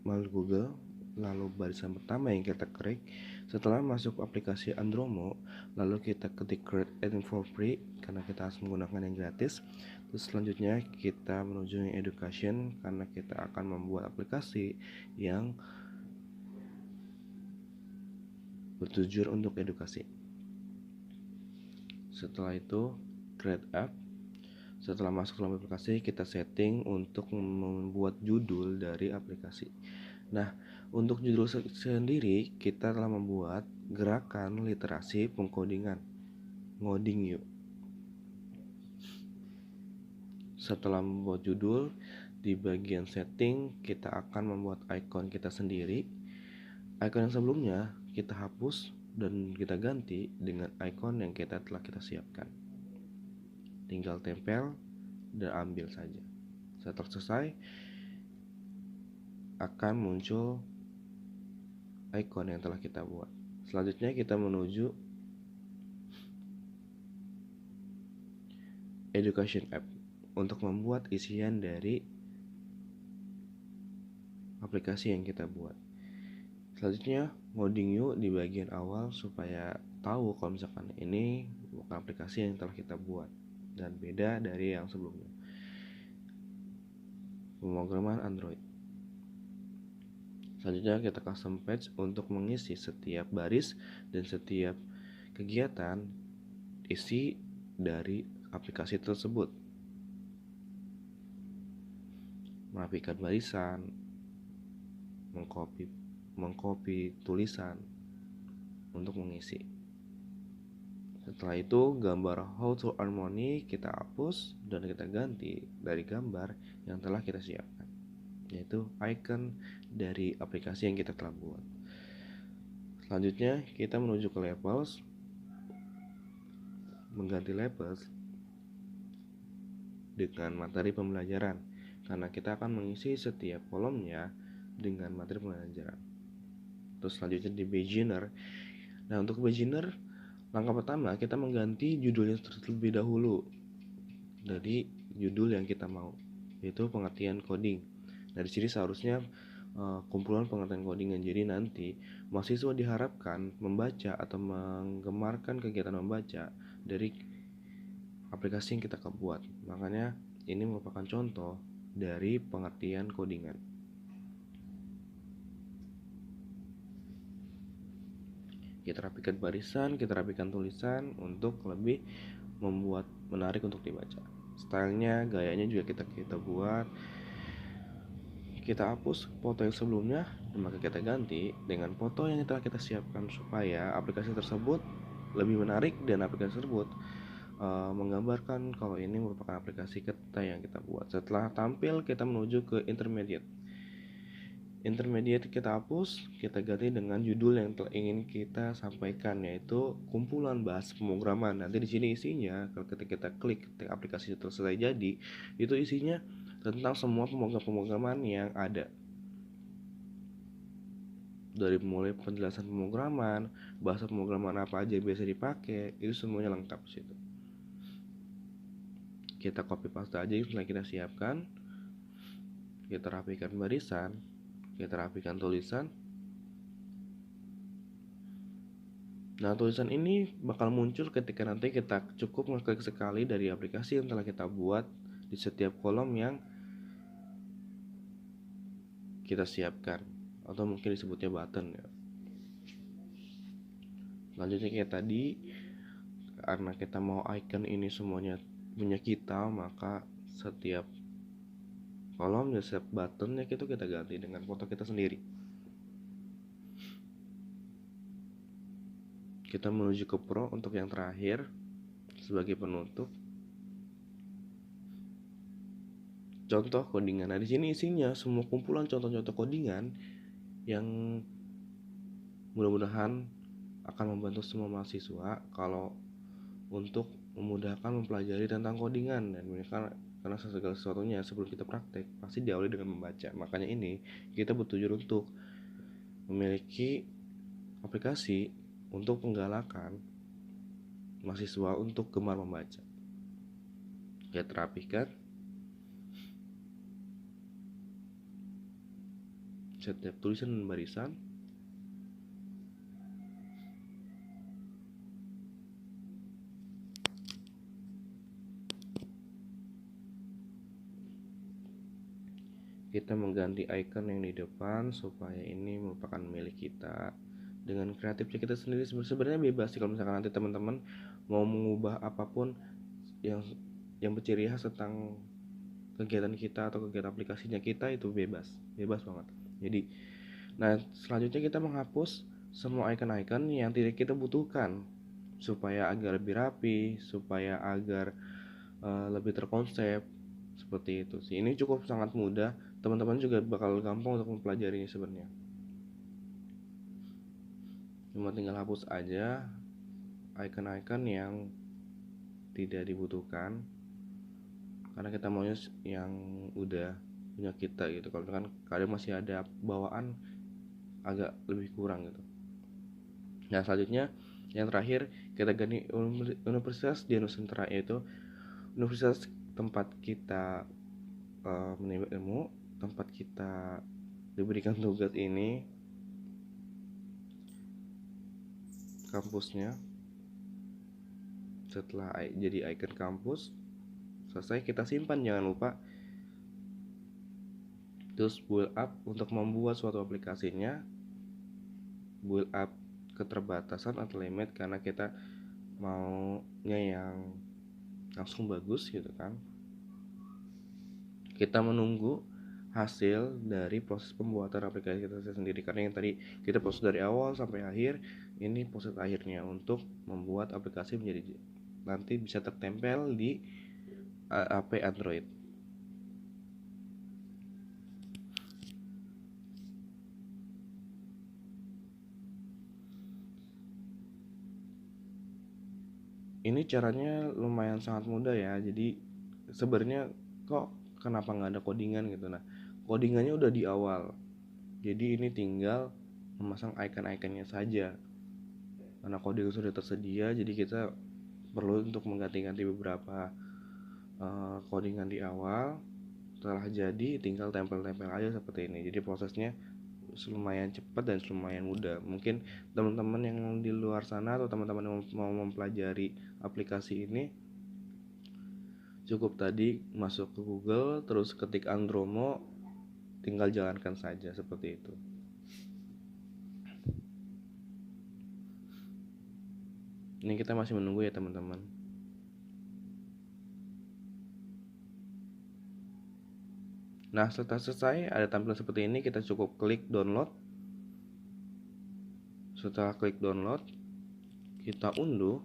melalui Google, lalu barisan pertama yang kita klik. Setelah masuk aplikasi Andromo, lalu kita ketik create admin for free karena kita harus menggunakan yang gratis. Terus selanjutnya kita menuju yang education karena kita akan membuat aplikasi yang bertujuan untuk edukasi. Setelah itu create app. Setelah masuk dalam aplikasi, kita setting untuk membuat judul dari aplikasi. Nah, untuk judul sendiri, kita telah membuat gerakan literasi pengkodingan. Ngoding yuk. Setelah membuat judul, di bagian setting, kita akan membuat icon kita sendiri. Icon yang sebelumnya, kita hapus dan kita ganti dengan icon yang telah kita siapkan. Tinggal tempel dan ambil saja. Setelah selesai, akan muncul icon yang telah kita buat. Selanjutnya kita menuju education app untuk membuat isian dari aplikasi yang kita buat. Selanjutnya ngoding yuk di bagian awal supaya tahu kalau misalkan ini bukan aplikasi yang telah kita buat dan beda dari yang sebelumnya. Pemrograman Android. Selanjutnya kita custom page untuk mengisi setiap baris dan setiap kegiatan isi dari aplikasi tersebut. Merapikan barisan, mengcopy tulisan untuk mengisi. Setelah itu gambar how to earn money kita hapus dan kita ganti dari gambar yang telah kita siapkan, yaitu icon dari aplikasi yang kita telah buat. Selanjutnya kita menuju ke labels, mengganti labels dengan materi pembelajaran karena kita akan mengisi setiap kolomnya dengan materi pembelajaran. Terus selanjutnya di beginner. Nah, untuk beginner, langkah pertama kita mengganti judulnya terlebih dahulu dari judul yang kita mau, yaitu pengertian coding. Nah, di sini seharusnya kumpulan pengertian codingan. Jadi nanti mahasiswa diharapkan membaca atau menggemarkan kegiatan membaca dari aplikasi yang kita buat. Makanya ini merupakan contoh dari pengertian codingan. Kita rapikan barisan, kita rapikan tulisan untuk lebih membuat menarik untuk dibaca. Stylenya, gayanya juga kita buat. Kita hapus foto yang sebelumnya dan maka kita ganti dengan foto yang telah kita siapkan supaya aplikasi tersebut lebih menarik dan aplikasi tersebut menggambarkan kalau ini merupakan aplikasi kita yang kita buat. Setelah tampil, kita menuju ke intermediate. Intermediate kita hapus, kita ganti dengan judul yang telah ingin kita sampaikan, yaitu kumpulan bahasa pemrograman. Nanti di sini isinya ketika kita klik aplikasi itu selesai jadi, itu isinya tentang semua pemrograman yang ada. Dari mulai penjelasan pemrograman, bahasa pemrograman apa aja yang biasa dipakai, itu semuanya lengkap di situ. Kita copy paste aja setelah kita siapkan. Kita rapikan barisan, kita rapikan tulisan. Nah, tulisan ini bakal muncul ketika nanti kita cukup ngeklik sekali dari aplikasi yang telah kita buat di setiap kolom yang kita siapkan, atau mungkin disebutnya button ya. Selanjutnya kayak tadi, karena kita mau icon ini semuanya punya kita, maka setiap kolom dan setiap buttonnya kita ganti dengan foto kita sendiri. Kita menuju ke Pro untuk yang terakhir sebagai penutup. Contoh codingan. Nah, di sini isinya semua kumpulan contoh-contoh codingan yang mudah-mudahan akan membantu semua mahasiswa kalau untuk memudahkan mempelajari tentang codingan. Dan karena segala sesuatunya sebelum kita praktek pasti diawali dengan membaca. Makanya ini kita bertujuan untuk memiliki aplikasi untuk penggalakan mahasiswa untuk gemar membaca. Kita rapikan. setiap tulisan dan barisan. Kita mengganti icon yang di depan supaya ini merupakan milik kita. Dengan kreatifnya kita sendiri sebenarnya bebas sih kalau misalkan nanti teman-teman mau mengubah apapun yang berciri khas tentang kegiatan kita atau kegiatan aplikasinya kita, itu bebas banget. Jadi, nah selanjutnya kita menghapus semua icon-icon yang tidak kita butuhkan supaya agar lebih rapi, supaya agar lebih terkonsep. Seperti itu sih. Ini cukup sangat mudah. Teman-teman juga bakal gampang untuk mempelajarinya sebenarnya. Cuma tinggal hapus aja icon-icon yang tidak dibutuhkan, karena kita maunya yang udah punya kita gitu. Kalau kan kadang masih ada bawaan agak lebih kurang gitu. Nah selanjutnya yang terakhir kita ganti universitas di Nusantara, yaitu universitas tempat kita menimba ilmu, tempat kita diberikan tugas ini, kampusnya. Setelah jadi icon kampus selesai, kita simpan, jangan lupa. Terus build up untuk membuat suatu aplikasinya, build up keterbatasan atau limit, karena kita maunya yang langsung bagus gitu kan. Kita menunggu hasil dari proses pembuatan aplikasi kita sendiri, karena yang tadi kita proses dari awal sampai akhir, ini proses akhirnya untuk membuat aplikasi menjadi nanti bisa tertempel di HP Android. Ini caranya lumayan sangat mudah ya. Jadi sebenarnya kok kenapa nggak ada codingan gitu. Nah, codingannya udah di awal. Jadi ini tinggal memasang icon-iconnya saja. Karena coding sudah tersedia, jadi kita perlu untuk mengganti-ganti beberapa codingan di awal. Setelah jadi tinggal tempel-tempel aja seperti ini. Jadi prosesnya lumayan cepat dan lumayan mudah. Mungkin teman-teman yang di luar sana atau teman-teman yang mau mempelajari aplikasi ini, cukup tadi masuk ke Google, terus ketik Andromo, tinggal jalankan saja seperti itu. Ini kita masih menunggu ya teman-teman. Nah setelah selesai ada tampilan seperti ini, kita cukup klik download. Setelah klik download, kita unduh.